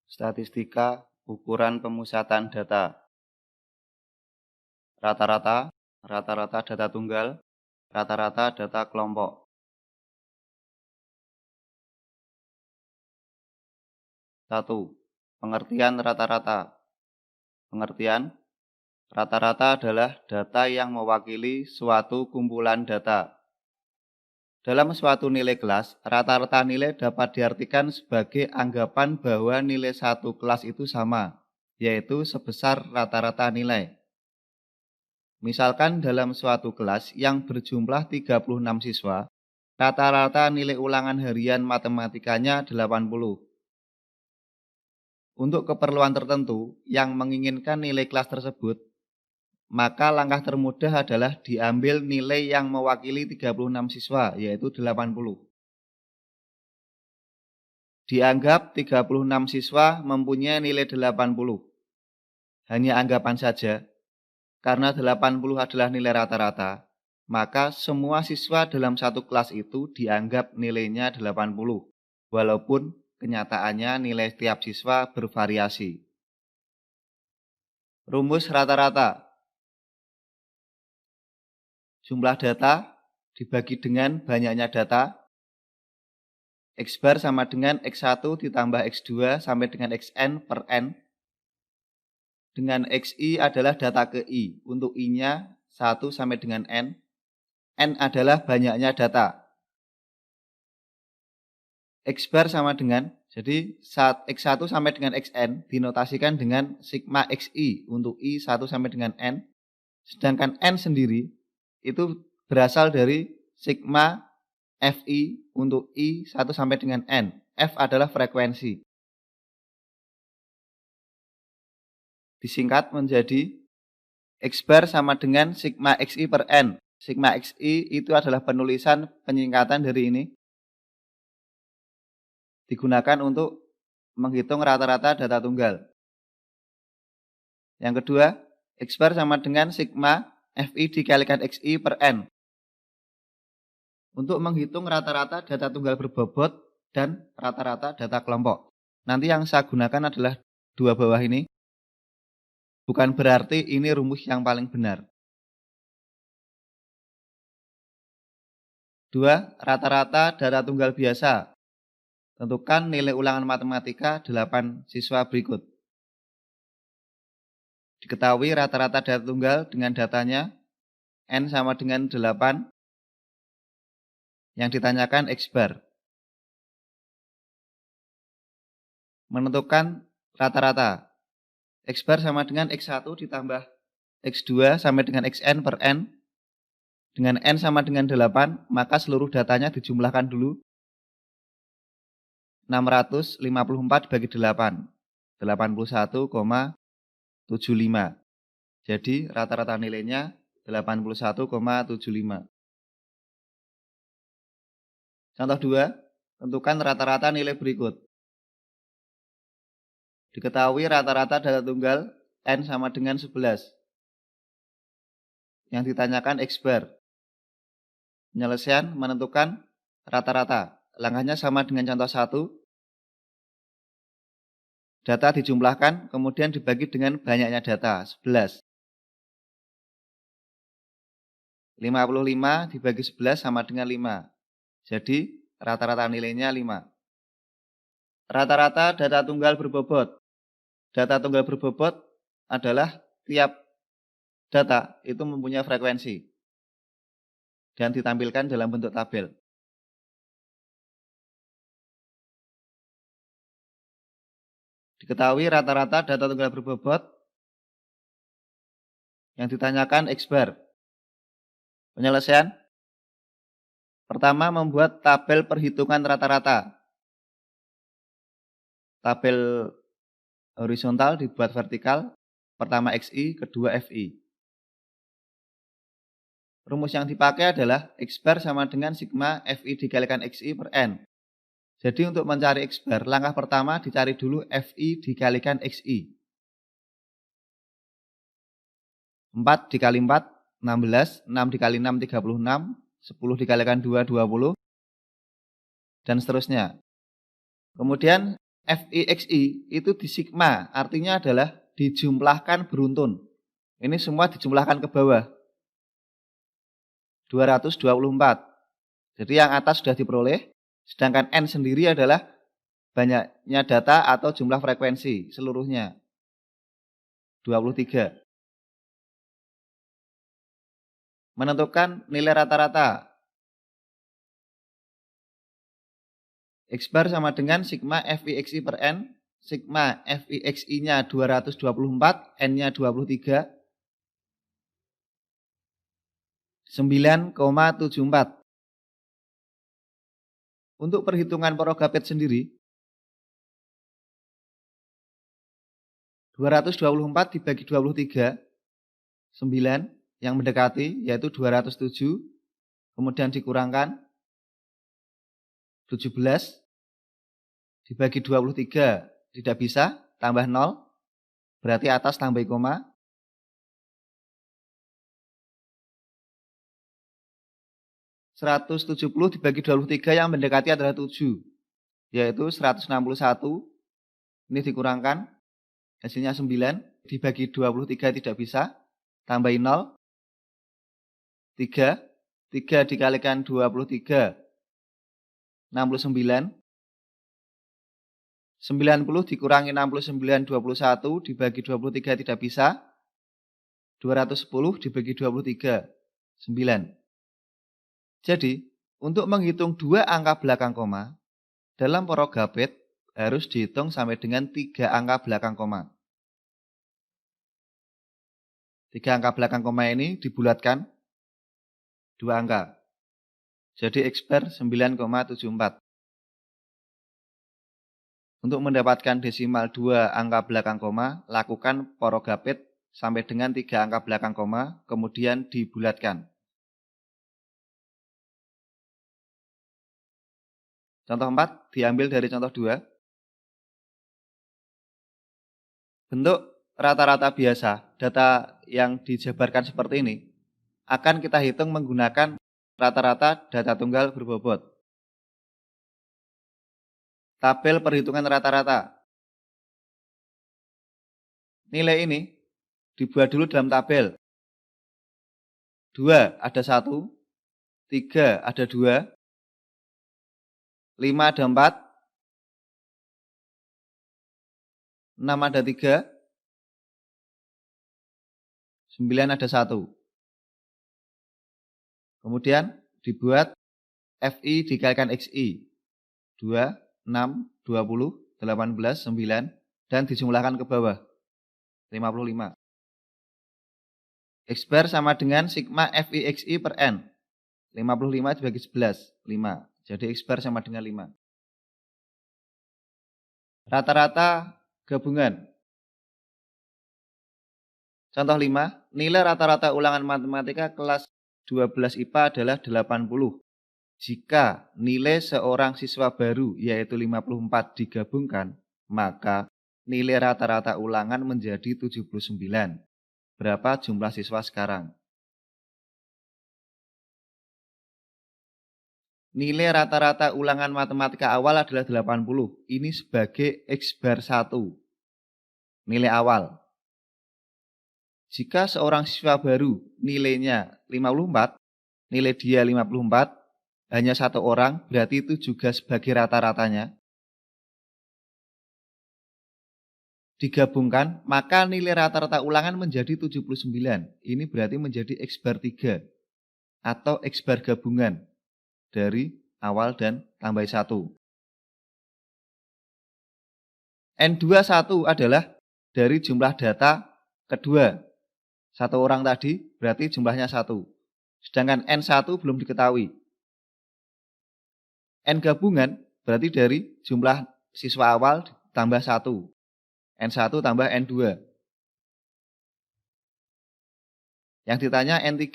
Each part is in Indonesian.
Statistika ukuran pemusatan data. Rata-rata, rata-rata data tunggal, rata-rata data kelompok. Satu, pengertian rata-rata. Pengertian, rata-rata adalah data yang mewakili suatu kumpulan data. Dalam suatu nilai kelas, rata-rata nilai dapat diartikan sebagai anggapan bahwa nilai satu kelas itu sama, yaitu sebesar rata-rata nilai. Misalkan dalam suatu kelas yang berjumlah 36 siswa, rata-rata nilai ulangan harian matematikanya 80. Untuk keperluan tertentu yang menginginkan nilai kelas tersebut, maka langkah termudah adalah diambil nilai yang mewakili 36 siswa, yaitu 80. Dianggap 36 siswa mempunyai nilai 80. Hanya anggapan saja, karena 80 adalah nilai rata-rata, maka semua siswa dalam satu kelas itu dianggap nilainya 80, walaupun kenyataannya nilai setiap siswa bervariasi. Rumus rata-rata. Jumlah data dibagi dengan banyaknya data. X bar sama dengan X1 ditambah X2 sampai dengan Xn per N. Dengan Xi adalah data ke I. Untuk I-nya 1 sampai dengan N. N adalah banyaknya data. X bar sama dengan, jadi X1 sampai dengan Xn dinotasikan dengan sigma Xi untuk I 1 sampai dengan N. Sedangkan N sendiri itu berasal dari sigma Fi untuk I 1 sampai dengan N. F adalah frekuensi. Disingkat menjadi X bar sama dengan sigma Xi per N. Sigma Xi itu adalah penulisan penyingkatan dari ini. Digunakan untuk menghitung rata-rata data tunggal. Yang kedua, X bar sama dengan sigma Fi dikalikan Xi per N. Untuk menghitung rata-rata data tunggal berbobot dan rata-rata data kelompok. Nanti yang saya gunakan adalah dua bawah ini. Bukan berarti ini rumus yang paling benar. 2. Rata-rata data tunggal biasa. Tentukan nilai ulangan matematika 8 siswa berikut. Diketahui rata-rata data tunggal dengan datanya N sama dengan 8. Yang ditanyakan X bar. Menentukan rata-rata. X bar sama dengan X1 ditambah X2 sampai dengan Xn per N. Dengan N sama dengan 8, maka seluruh datanya dijumlahkan dulu. 654 bagi 8. 81,75. Jadi rata-rata nilainya 81,75. Contoh 2, tentukan rata-rata nilai berikut. Diketahui rata-rata data tunggal N sama dengan 11. Yang ditanyakan X bar. Penyelesaian menentukan rata-rata. Langkahnya sama dengan contoh 1. Data dijumlahkan, kemudian dibagi dengan banyaknya data, 11. 55 dibagi 11 sama dengan 5. Jadi, rata-rata nilainya 5. Rata-rata data tunggal berbobot. Data tunggal berbobot adalah tiap data itu mempunyai frekuensi dan ditampilkan dalam bentuk tabel. Diketahui rata-rata data tunggal berbobot. Yang ditanyakan X bar. Penyelesaian. Pertama, membuat tabel perhitungan rata-rata. Tabel horizontal dibuat vertikal. Pertama Xi, kedua Fi. Rumus yang dipakai adalah X bar sama dengan sigma Fi dikalikan Xi per N. Jadi untuk mencari X bar, langkah pertama dicari dulu Fi dikalikan Xi. 4 dikali 4, 16. 6 dikali 6, 36. 10 dikalikan 2, 20. Dan seterusnya. Kemudian FIXI itu di sigma, artinya adalah dijumlahkan beruntun. Ini semua dijumlahkan ke bawah. 224. Jadi yang atas sudah diperoleh, sedangkan N sendiri adalah banyaknya data atau jumlah frekuensi seluruhnya. 23. Menentukan nilai rata-rata. X bar sama dengan sigma FIXI per N. Sigma FIXI-nya 224, N-nya 23. 9,74. Untuk perhitungan Porogapit sendiri, 224 dibagi 23, 9 yang mendekati yaitu 207, kemudian dikurangkan 17 dibagi 23 tidak bisa, tambah 0, berarti atas tambah koma. 170 dibagi 23 yang mendekati adalah 7, yaitu 161. Ini dikurangkan, hasilnya 9, dibagi 23 tidak bisa, tambahin 0, 3 dikalikan 23, 69, 90 dikurangi 69, 21, dibagi 23 tidak bisa, 210 dibagi 23, 9. Jadi, untuk menghitung dua angka belakang koma, dalam Porogapit harus dihitung sampai dengan 3 angka belakang koma. 3 angka belakang koma ini dibulatkan 2 angka. Jadi X bar 9,74. Untuk mendapatkan desimal 2 angka belakang koma, lakukan Porogapit sampai dengan 3 angka belakang koma, kemudian dibulatkan. Contoh 4 diambil dari contoh 2. Bentuk rata-rata biasa, data yang dijabarkan seperti ini, akan kita hitung menggunakan rata-rata data tunggal berbobot. Tabel perhitungan rata-rata. Nilai ini dibuat dulu dalam tabel. 2 ada 1, 3 ada 2, 5 ada 4, 6 ada 3, 9 ada 1. Kemudian dibuat FI dikalikan XI. 2, 6, 20, 18, 9, dan dijumlahkan ke bawah. 55. X bar sama dengan sigma FIXI per N. 55 dibagi 11, 5. Jadi X bar sama dengan 5. Rata-rata gabungan. Contoh 5, nilai rata-rata ulangan matematika kelas 12 IPA adalah 80. Jika nilai seorang siswa baru yaitu 54 digabungkan, maka nilai rata-rata ulangan menjadi 79. Berapa jumlah siswa sekarang? Nilai rata-rata ulangan matematika awal adalah 80. Ini sebagai X bar 1. Nilai awal. Jika seorang siswa baru nilainya 54, nilai dia 54, hanya satu orang, berarti itu juga sebagai rata-ratanya. Digabungkan, maka nilai rata-rata ulangan menjadi 79. Ini berarti menjadi X bar 3 atau X bar gabungan dari awal dan tambah 1. N21 adalah dari jumlah data kedua. Satu orang tadi berarti jumlahnya 1. Sedangkan N1 belum diketahui. N gabungan berarti dari jumlah siswa awal tambah 1. N1 tambah N2. Yang ditanya N3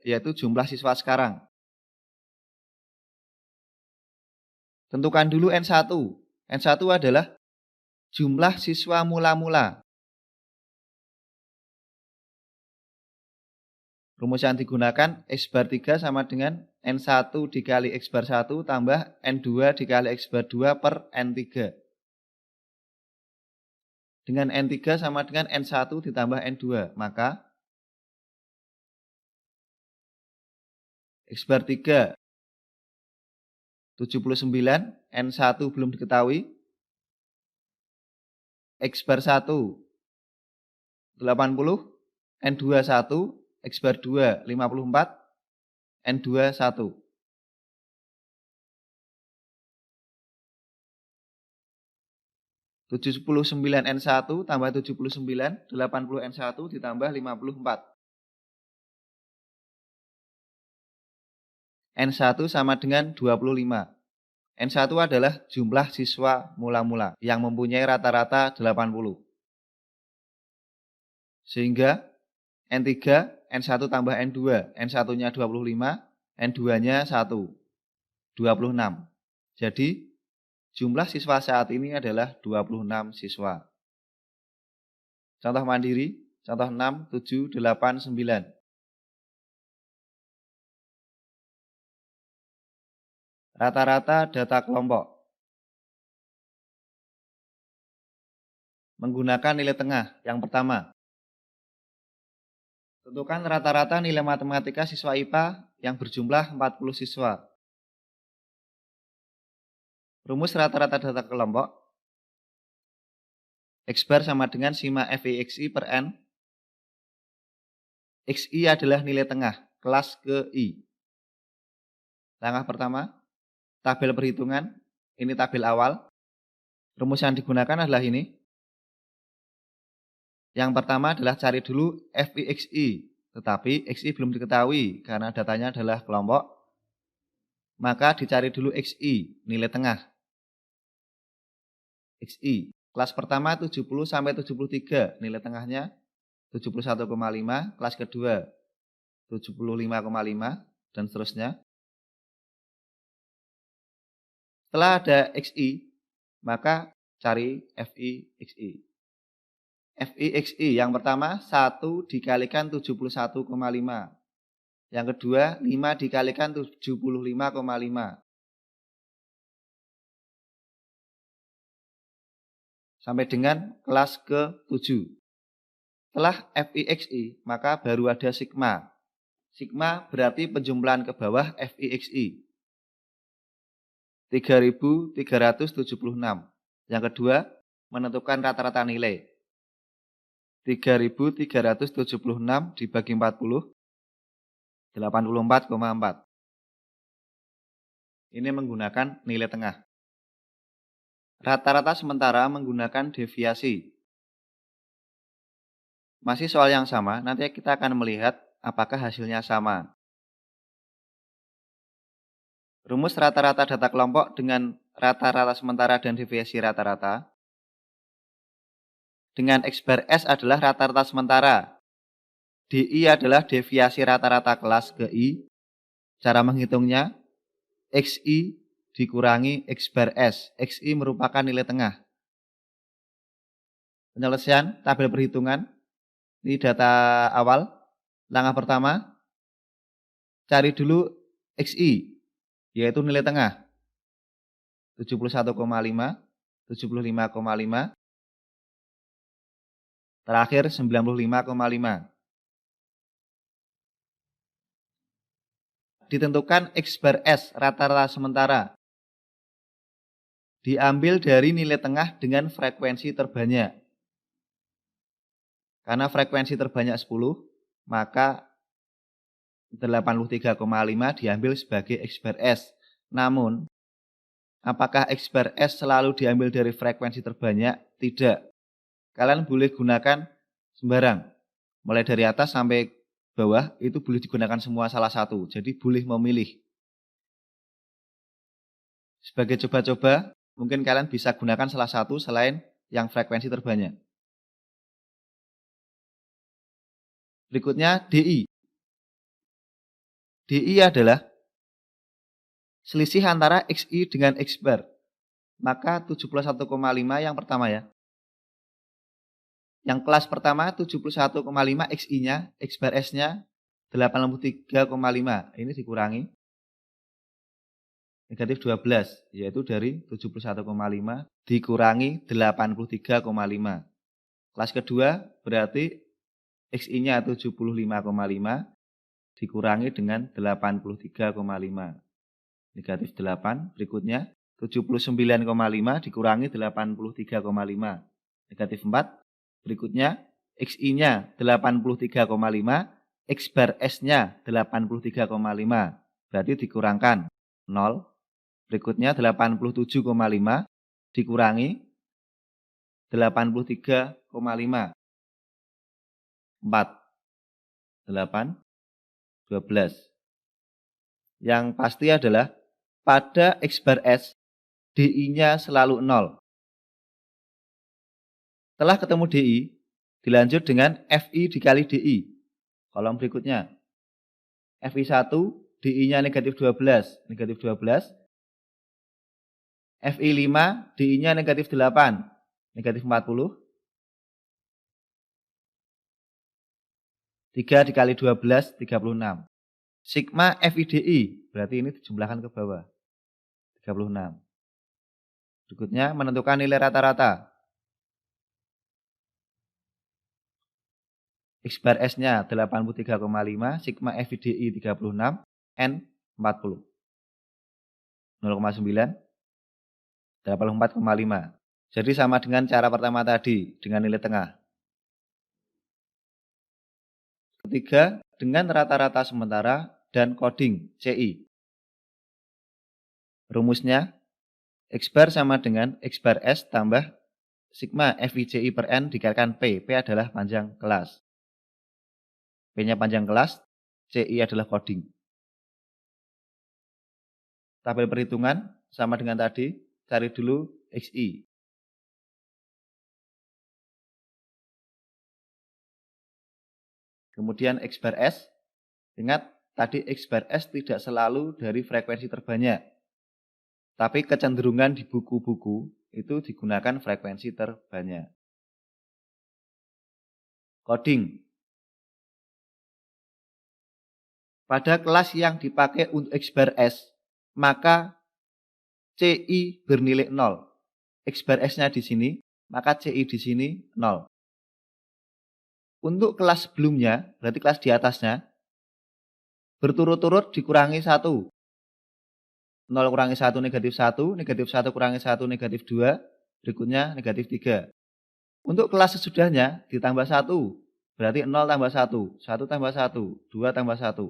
yaitu jumlah siswa sekarang. Tentukan dulu N1. N1 adalah jumlah siswa mula-mula. Rumus yang digunakan X bar 3 sama dengan N1 dikali X bar 1 tambah N2 dikali X bar 2 per N3. dengan N3 sama dengan N1 ditambah N2. Maka X bar 3 79, N1 belum diketahui. X bar 1 80, N2 1, X bar 2 54, N2 1. 79 N1 tambah 79, 80 N1 ditambah 54. N1 sama dengan 25. N1 adalah jumlah siswa mula-mula yang mempunyai rata-rata 80. Sehingga N3, N1 tambah N2, N1-nya 25, N2-nya 1, 26. Jadi jumlah siswa saat ini adalah 26 siswa. Contoh mandiri, contoh 6, 7, 8, 9. Rata-rata data kelompok. Menggunakan nilai tengah. Yang pertama, tentukan rata-rata nilai matematika siswa IPA yang berjumlah 40 siswa. Rumus rata-rata data kelompok. X bar sama dengan sigma FIXI per N. XI adalah nilai tengah, kelas ke I. Langkah pertama, tabel perhitungan. Ini tabel awal. Rumus yang digunakan adalah ini. Yang pertama adalah cari dulu FIXI. Tetapi XI belum diketahui karena datanya adalah kelompok. Maka dicari dulu XI, nilai tengah. XI. Kelas pertama 70 sampai 73, nilai tengahnya 71,5, kelas kedua 75,5 dan seterusnya. Setelah ada XI, maka cari FIXI. FIXI yang pertama 1 dikalikan 71,5. Yang kedua 5 dikalikan 75,5. Sampai dengan kelas ke-7. Setelah FIXI, maka baru ada sigma. Sigma berarti penjumlahan ke bawah FIXI. 3.376. Yang kedua, menentukan rata-rata nilai. 3.376 dibagi 40, 84,4. Ini menggunakan nilai tengah. Rata-rata sementara menggunakan deviasi. Masih soal yang sama, nanti kita akan melihat apakah hasilnya sama. Rumus rata-rata data kelompok dengan rata-rata sementara dan deviasi rata-rata. Dengan X bar S adalah rata-rata sementara. DI adalah deviasi rata-rata kelas ke I. Cara menghitungnya, XI dikurangi X bar S. XI merupakan nilai tengah. Penyelesaian tabel perhitungan. Ini data awal. Langkah pertama, cari dulu XI, yaitu nilai tengah. 71,5, 75,5, terakhir 95,5. Ditentukan X bar S rata-rata sementara. Diambil dari nilai tengah dengan frekuensi terbanyak. Karena frekuensi terbanyak 10, maka 83,5 diambil sebagai X bar S. Namun, apakah X bar S selalu diambil dari frekuensi terbanyak? Tidak. Kalian boleh gunakan sembarang. Mulai dari atas sampai bawah itu boleh digunakan semua salah satu. Jadi boleh memilih. Sebagai coba-coba, mungkin kalian bisa gunakan salah satu selain yang frekuensi terbanyak. Berikutnya DI. DI adalah selisih antara XI dengan X bar. Maka 71,5 yang pertama ya. Yang kelas pertama 71,5 XI-nya, X bar S-nya 83,5. Ini dikurangi negatif 12, yaitu dari 71,5 dikurangi 83,5. Kelas kedua berarti XI-nya 75,5 dikurangi dengan 83,5. Negatif 8. Berikutnya 79,5 dikurangi 83,5. Negatif 4. Berikutnya XI-nya 83,5, X bar S-nya 83,5. Berarti dikurangkan 0. Berikutnya 87,5 dikurangi 83,5. 4, 8, 12. Yang pasti adalah pada X bar S, DI-nya selalu 0. Setelah ketemu DI, dilanjut dengan FI dikali DI. Kolom berikutnya. FI1, DI-nya negatif 12. Negatif 12. FI5, DI-nya negatif 8. Negatif 40. 3 dikali 12, 36. Sigma FIDI, berarti ini dijumlahkan ke bawah. 36. Berikutnya menentukan nilai rata-rata. X bar S-nya 83,5, sigma FIDI 36, N 40. 0,9, 84,5. Jadi sama dengan cara pertama tadi, dengan nilai tengah. Ketiga, dengan rata-rata sementara dan coding CI. Rumusnya, X bar sama dengan X bar S tambah sigma FICI per N dikalikan P. P adalah panjang kelas. P-nya panjang kelas, CI adalah coding. Tabel perhitungan sama dengan tadi, cari dulu XI. Kemudian X bar S, ingat tadi X bar S tidak selalu dari frekuensi terbanyak. Tapi kecenderungan di buku-buku itu digunakan frekuensi terbanyak. Coding. Pada kelas yang dipakai untuk X bar S, maka CI bernilai 0. X bar S-nya di sini, maka CI di sini 0. Untuk kelas sebelumnya, berarti kelas di atasnya, berturut-turut dikurangi 1. 0 kurangi 1 negatif 1, negatif 1 kurangi 1 negatif 2, berikutnya negatif 3. Untuk kelas sesudahnya ditambah 1, berarti 0 tambah 1, 1 tambah 1, 2 tambah 1.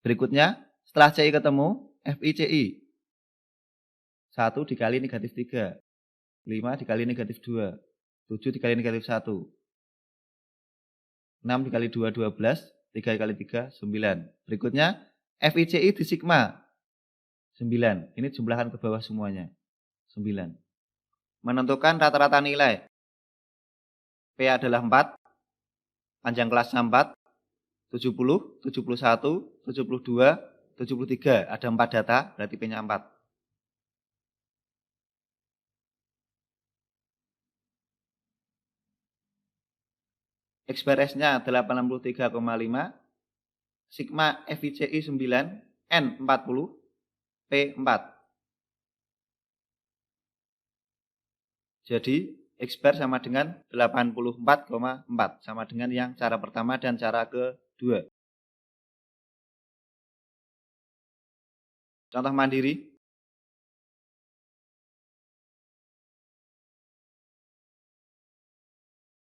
Berikutnya, setelah CI ketemu, FICI. 1 dikali negatif 3, 5 dikali negatif 2, 7 dikali negatif 1, 6 dikali 2, 12, 3 dikali 3, 9. Berikutnya, FICI di sigma. 9. Ini jumlahkan ke bawah semuanya. 9. Menentukan rata-rata nilai. P adalah 4. Panjang kelasnya 4. 70, 71, 72, 73. Ada 4 data, berarti P-nya 4. X bar S-nya 83,5. Sigma FICI 9. N 40. P 4. Jadi X bar sama dengan 84,4. Sama dengan yang cara pertama dan cara kedua. Contoh mandiri.